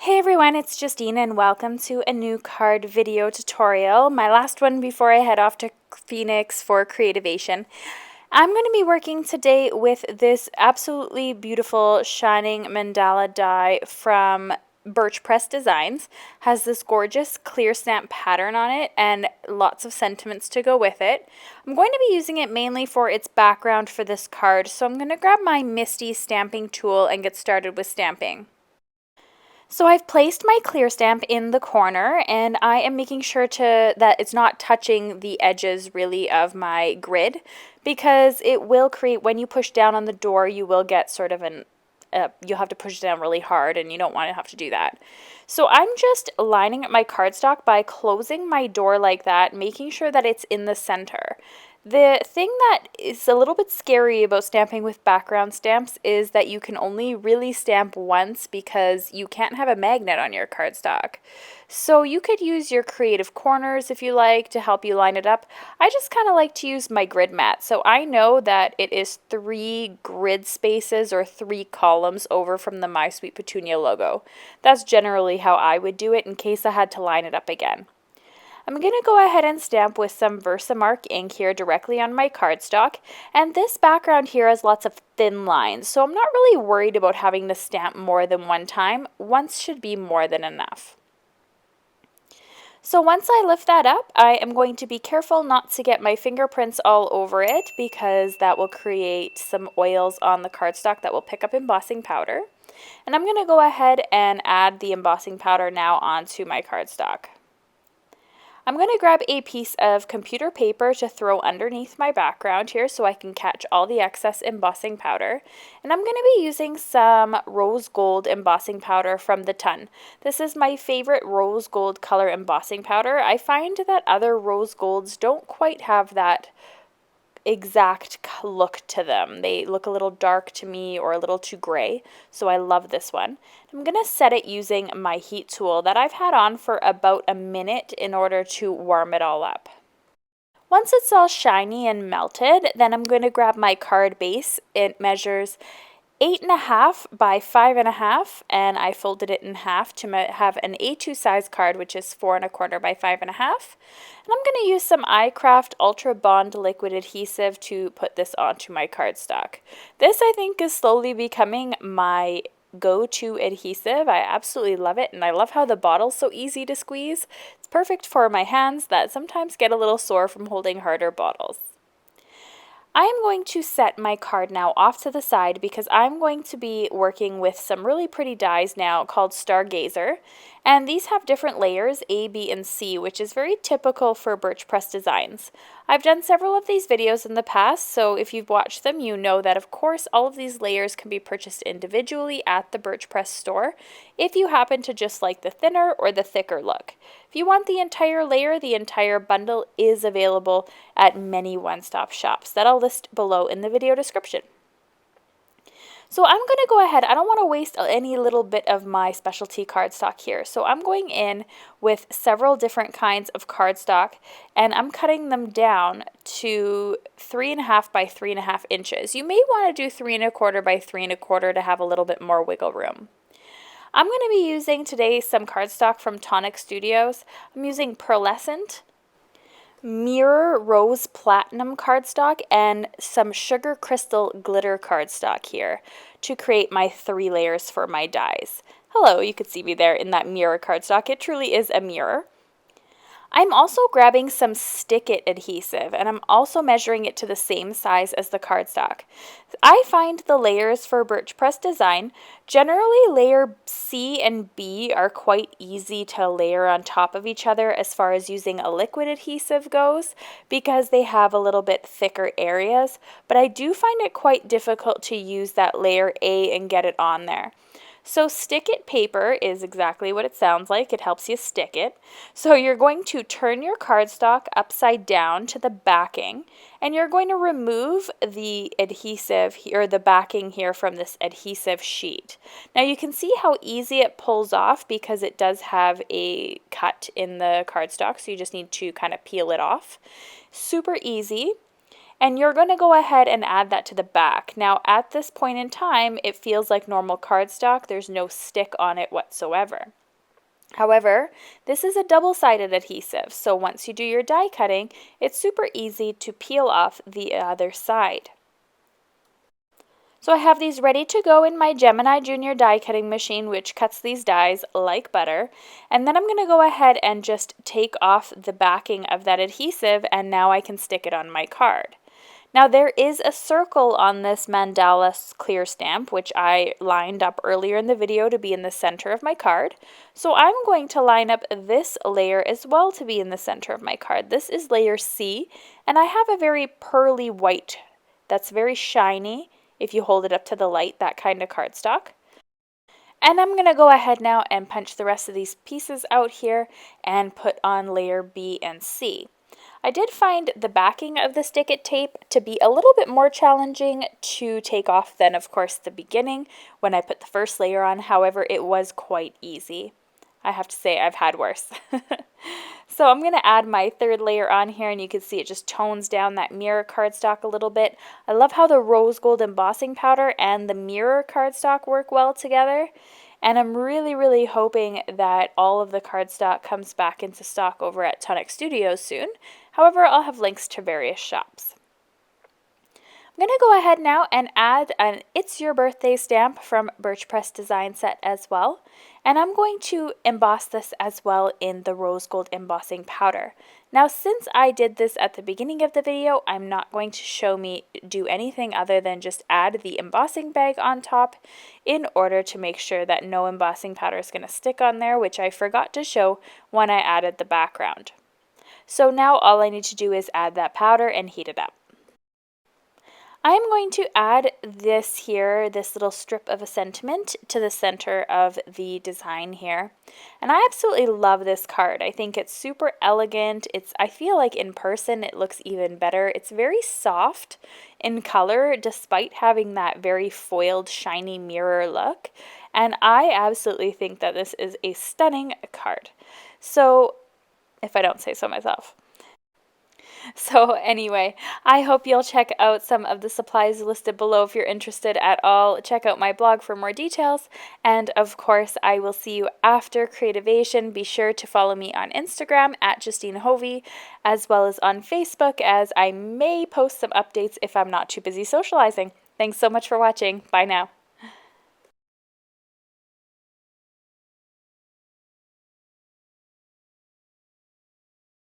Hey everyone, it's Justine and welcome to a new card video tutorial, my last one before I head off to Phoenix for Creativation. I'm going to be working today with this absolutely beautiful shining mandala die from Birch Press Designs. Has this gorgeous clear stamp pattern on it and lots of sentiments to go with it. I'm going to be using it mainly for its background for this card, so I'm going to grab my Misty stamping tool and get started with stamping. So I've placed my clear stamp in the corner and I am making sure that it's not touching the edges really of my grid, because it will create, when you push down on the door, you will get sort of you'll have to push it down really hard and you don't want to have to do that. So I'm just lining up my cardstock by closing my door like that, making sure that it's in the center. The thing that is a little bit scary about stamping with background stamps is that you can only really stamp once because you can't have a magnet on your cardstock. So you could use your creative corners if you like to help you line it up. I just kind of like to use my grid mat. So I know that it is 3 grid spaces or 3 columns over from the My Sweet Petunia logo. That's generally how I would do it in case I had to line it up again. I'm going to go ahead and stamp with some VersaMark ink here directly on my cardstock, and this background here has lots of thin lines, so I'm not really worried about having to stamp more than one time. Once should be more than enough. So once I lift that up, I am going to be careful not to get my fingerprints all over it, because that will create some oils on the cardstock that will pick up embossing powder. And I'm going to go ahead and add the embossing powder now onto my cardstock. I'm going to grab a piece of computer paper to throw underneath my background here so I can catch all the excess embossing powder. And I'm going to be using some rose gold embossing powder from the Ton. This is my favorite rose gold color embossing powder. I find that other rose golds don't quite have that exact look to them. They look a little dark to me or a little too gray, so I love this one. I'm going to set it using my heat tool that I've had on for about a minute in order to warm it all up. Once it's all shiny and melted, then I'm going to grab my card base. It measures 8.5 by 5.5, and I folded it in half to have an A2 size card, which is 4.25 by 5.5. And I'm going to use some iCraft Ultra Bond Liquid Adhesive to put this onto my cardstock. This, I think, is slowly becoming my go-to adhesive. I absolutely love it, and I love how the bottle's so easy to squeeze. It's perfect for my hands that sometimes get a little sore from holding harder bottles. I am going to set my card now off to the side because I'm going to be working with some really pretty dies now called Stargazer, and these have different layers, A, B, and C, which is very typical for Birch Press Designs. I've done several of these videos in the past, so if you've watched them, you know that of course all of these layers can be purchased individually at the Birch Press store if you happen to just like the thinner or the thicker look. If you want the entire layer, the entire bundle is available at many one-stop shops that I'll list below in the video description. So I'm going to go ahead, I don't want to waste any little bit of my specialty cardstock here, so I'm going in with several different kinds of cardstock and I'm cutting them down to 3.5 by 3.5 inches. You may want to do 3.25 by 3.25 to have a little bit more wiggle room. I'm going to be using today some cardstock from Tonic Studios. I'm using Pearlescent, Mirror Rose Platinum cardstock, and some Sugar Crystal Glitter cardstock here to create my 3 layers for my dies. Hello, you could see me there in that mirror cardstock. It truly is a mirror. I'm also grabbing some Stick It adhesive, and I'm also measuring it to the same size as the cardstock. I find the layers for Birch Press Design, generally layer C and B are quite easy to layer on top of each other as far as using a liquid adhesive goes, because they have a little bit thicker areas, but I do find it quite difficult to use that layer A and get it on there. So Stick It paper is exactly what it sounds like. It helps you stick it. So you're going to turn your cardstock upside down to the backing, and you're going to remove the adhesive or the backing here from this adhesive sheet. Now you can see how easy it pulls off because it does have a cut in the cardstock, so you just need to kind of peel it off. Super easy. And you're going to go ahead and add that to the back. Now at this point in time, it feels like normal cardstock. There's no stick on it whatsoever. However, this is a double-sided adhesive, so once you do your die cutting, it's super easy to peel off the other side. So I have these ready to go in my Gemini Junior die cutting machine, which cuts these dies like butter. And then I'm going to go ahead and just take off the backing of that adhesive, and now I can stick it on my card. Now there is a circle on this Mandala clear stamp, which I lined up earlier in the video to be in the center of my card. So I'm going to line up this layer as well to be in the center of my card. This is layer C, and I have a very pearly white that's very shiny if you hold it up to the light, that kind of cardstock. And I'm going to go ahead now and punch the rest of these pieces out here and put on layer B and C. I did find the backing of the stick-it tape to be a little bit more challenging to take off than, of course, the beginning when I put the first layer on. However, it was quite easy. I have to say I've had worse. So I'm going to add my third layer on here, and you can see it just tones down that mirror cardstock a little bit. I love how the rose gold embossing powder and the mirror cardstock work well together. And I'm really hoping that all of the cardstock comes back into stock over at Tonic Studios soon. However, I'll have links to various shops. I'm going to go ahead now and add an It's Your Birthday stamp from Birch Press Design Set as well. And I'm going to emboss this as well in the rose gold embossing powder. Now, since I did this at the beginning of the video, I'm not going to show me do anything other than just add the embossing bag on top in order to make sure that no embossing powder is going to stick on there, which I forgot to show when I added the background. So now all I need to do is add that powder and heat it up. I'm going to add this little strip of a sentiment to the center of the design here. And I absolutely love this card. I think it's super elegant. I feel like in person it looks even better. It's very soft in color despite having that very foiled, shiny mirror look. And I absolutely think that this is a stunning card. So, if I don't say so myself. So anyway, I hope you'll check out some of the supplies listed below if you're interested at all. Check out my blog for more details. And of course, I will see you after Creativation. Be sure to follow me on Instagram at Justine Hovey, as well as on Facebook, as I may post some updates if I'm not too busy socializing. Thanks so much for watching. Bye now.